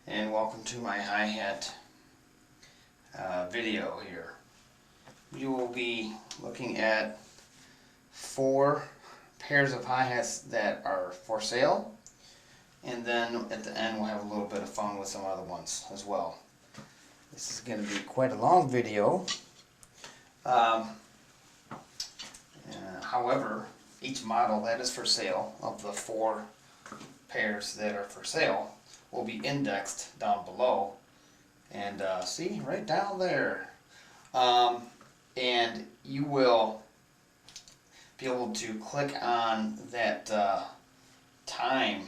and welcome to my hi-hat video here. We will be looking at 4 pairs of hi-hats that are for sale, and then at the end we'll have a little bit of fun with some other ones as well. This is going to be quite a long video. However, each model that is for sale of the 4 pairs that are for sale will be indexed down below, and see right down there, and you will be able to click on that time.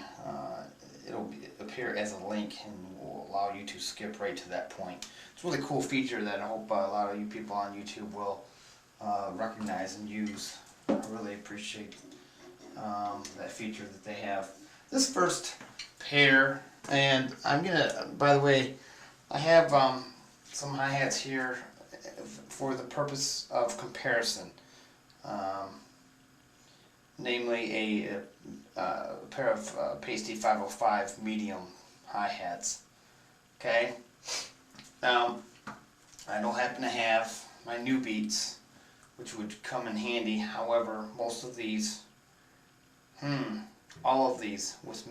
It'll appear as a link and will allow you to skip right to that point. It's a really cool feature that I hope a lot of you people on YouTube will recognize and use. I really appreciate that feature that they have. This first pair, and I'm gonna, by the way, I have some hi-hats here for the purpose of comparison, namely a pair of Paiste 505 medium hi-hats. Okay, now I don't happen to have my new beats, which would come in handy. However, most of these, all of these, with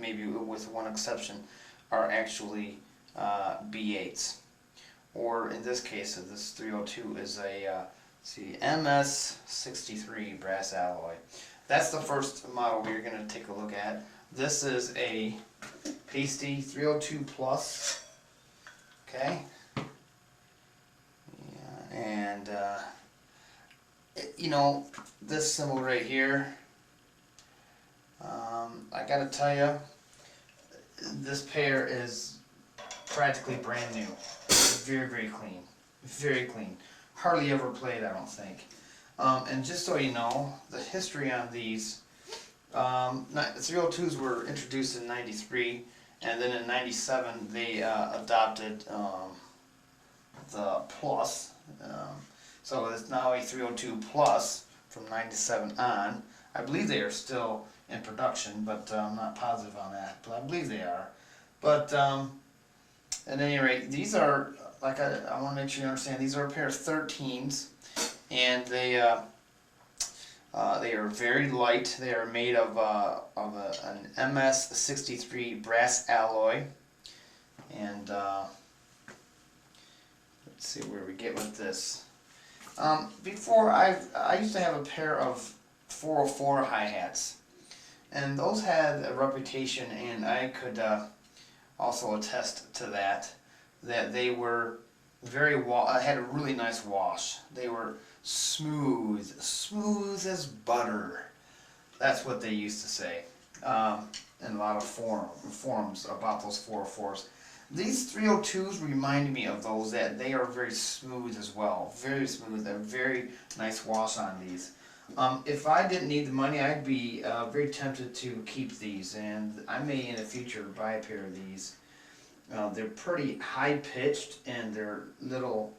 one exception, are actually B8s, or in this case, this 302 is a MS63 brass alloy. That's the first model we're going to take a look at. This is a Paiste 302 Plus. Okay, yeah, and you know, this symbol right here, I gotta tell you, this pair is practically brand new. Very, very clean. Very clean. Hardly ever played, I don't think. And just so you know, the history on these, 302s were introduced in '93, and then in '97 they adopted the Plus. So it's now a 302 Plus from '97 on. I believe they are still in production, but I'm not positive on that, but I believe they are. But at any rate, these are, like, I want to make sure you understand, these are a pair of 13s, and they are very light. They are made of an MS63 brass alloy, and let's see where we get with this. Before, I used to have a pair of 404 hi-hats, and those had a reputation, and I could also attest to that they were very had a really nice wash. They were smooth as butter. That's what they used to say in a lot of forums about those 404s. These 302s remind me of those, that they are very smooth as well. Very smooth. A very nice wash on these. If I didn't need the money, I'd be very tempted to keep these, and I may in the future buy a pair of these. They're pretty high pitched, and they're little,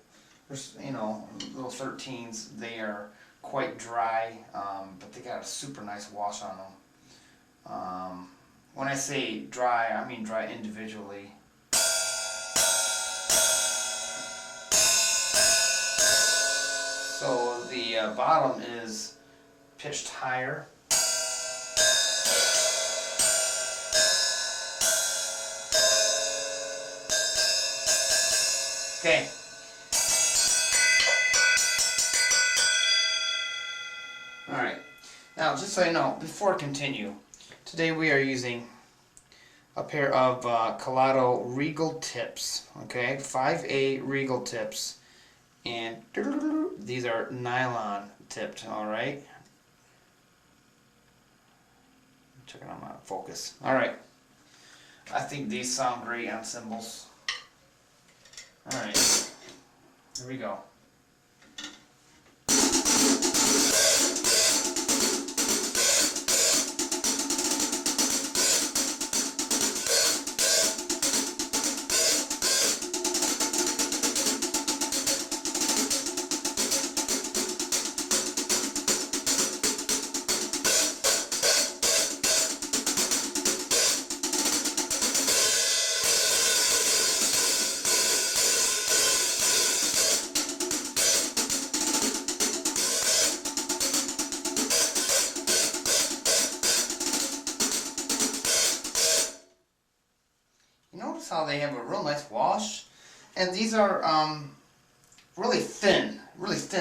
you know, little 13s. They are quite dry, but they got a super nice wash on them. When I say dry, I mean dry individually. So the bottom is pitched higher. Okay. Alright. Now, just so you know, before I continue, today we are using a pair of Colado Regal tips. Okay, 5A Regal tips. And these are nylon tipped, alright? Checking on my focus. Alright. I think these sound great on cymbals. Alright. Here we go. Notice how they have a real nice wash. And these are really thin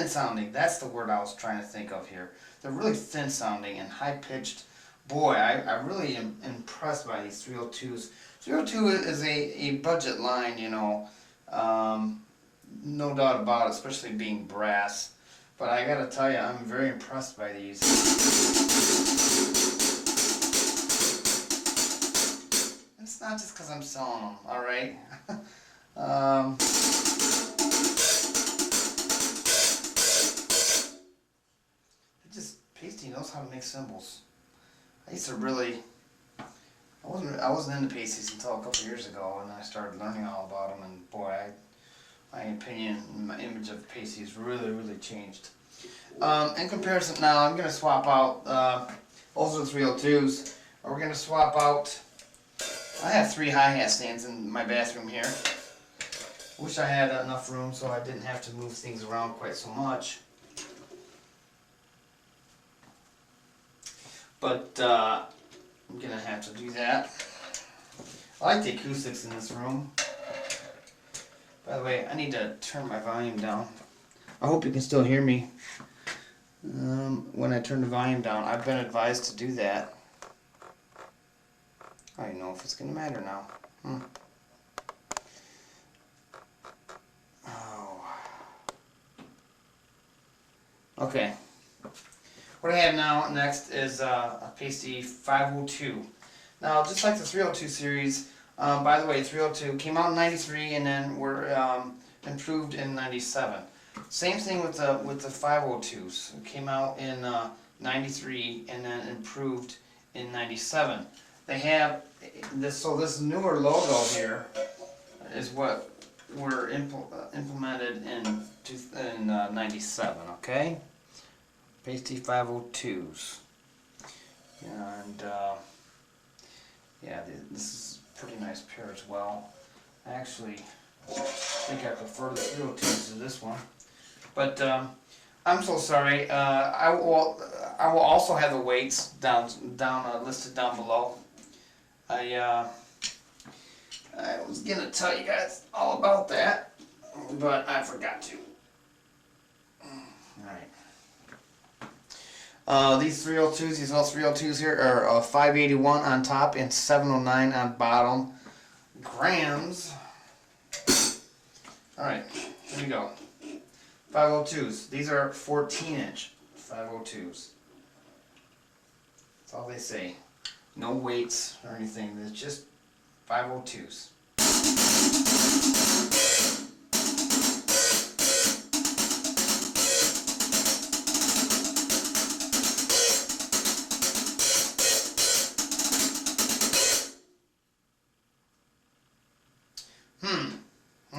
sounding. That's the word I was trying to think of here. They're really thin sounding and high pitched. Boy, I really am impressed by these 302s. 302 is a budget line, you know, no doubt about it, especially being brass. But I gotta tell you, I'm very impressed by these. It's not just because I'm selling them, alright? Paiste knows how to make cymbals. I used to really, I wasn't into pasties until a couple years ago, and then I started learning all about them, and boy, my opinion, my image of pasties really changed. In comparison, now I'm going to swap out, those are the 302s, we're going to swap out, I have 3 hi-hat stands in my bathroom here. Wish I had enough room so I didn't have to move things around quite so much. But I'm going to have to do that. I like the acoustics in this room. By the way, I need to turn my volume down. I hope you can still hear me when I turn the volume down. I've been advised to do that. I don't know if it's going to matter now. Oh. Okay. What I have now next is a Paiste 502. Now, just like the 302 series, by the way, 302 came out in '93 and then were improved in '97. Same thing with the 502s. It came out in '93 and then improved in '97. They have this, so this newer logo here is what were implemented in '97. Okay. Paiste 502s, and yeah, this is a pretty nice pair as well. I actually think I prefer the 302s to this one, but I'm so sorry. I will also have the weights down listed down below. I was gonna tell you guys all about that, but I forgot to. All right. These 302s, these all 302s here are 581 on top and 709 on bottom grams. Alright, here we go. 502s. These are 14-inch 502s. That's all they say. No weights or anything. It's just 502s.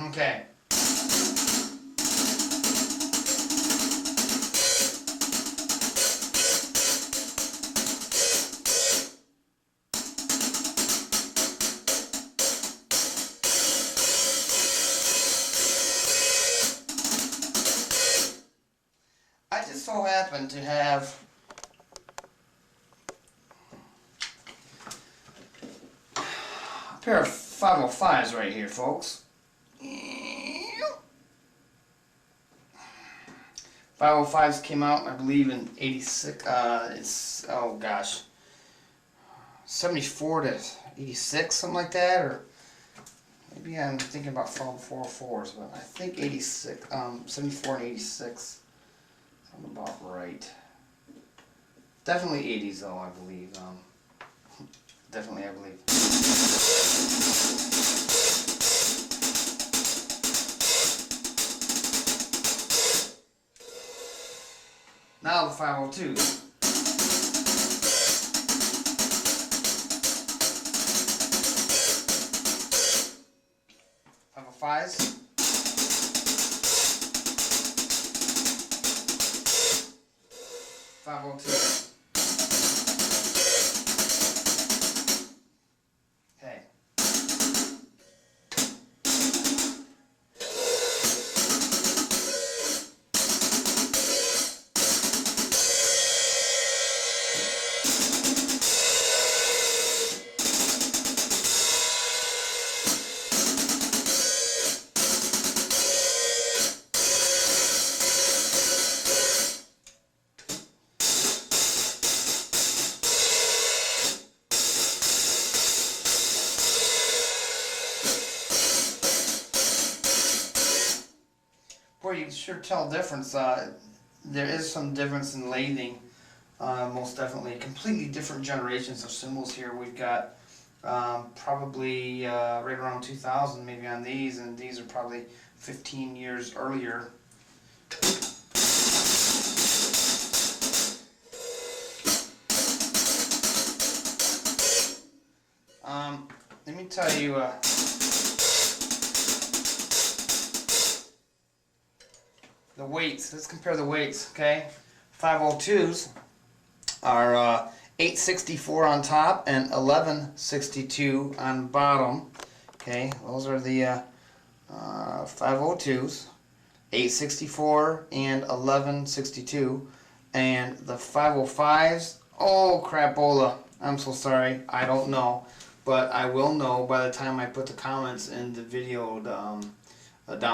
Okay. I just so happen to have a pair of 505s right here, folks. 505s came out, I believe, in '86. It's, oh gosh, 74 to '86, something like that, or maybe I'm thinking about 404s, but I think 86, 74 and '86. Sound about right. Definitely '80s though, I believe. Definitely, I believe. Now the 502s. Fives. 502. Okay. before you sure tell difference, there is some difference in lathing. Most definitely, completely different generations of cymbals here. We've got probably right around 2000 maybe on these, and these are probably 15 years earlier. Let me tell you, the weights. Let's compare the weights, okay? 502s are 864 on top and 1162 on bottom. Okay, those are the 502s, 864 and 1162. And the 505s, oh crapola, I'm so sorry, I don't know. But I will know by the time I put the comments in the video down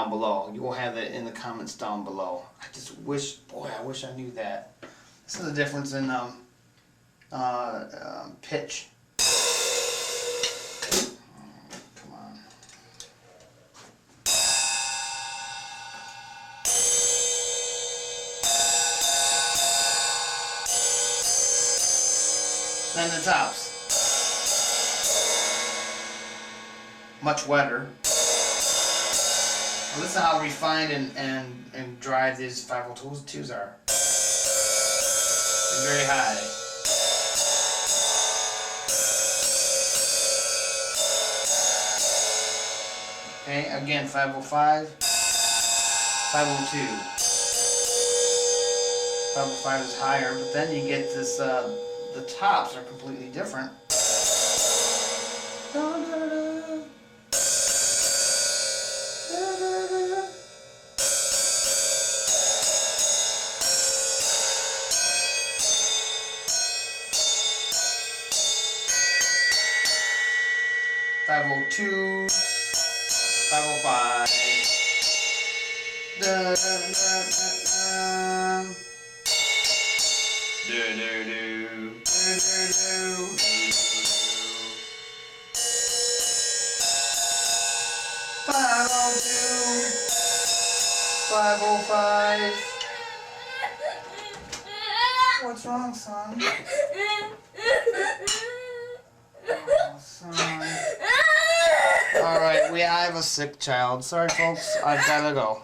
below. You will have it in the comments down below. I just wish, boy, I wish I knew that. This is the difference in pitch. Come on. Then the tops. Much wetter. Well, listen how refined and dry these 502s are. They're very high. Okay, again 505, 502. 505 is higher, but then you get this, the tops are completely different. 502, 505. Da, da, da, da, da. Do, do, do, do, do, do. 502, 505. What's wrong, son? Oh, son. Alright, I have a sick child. Sorry, folks, I've gotta go.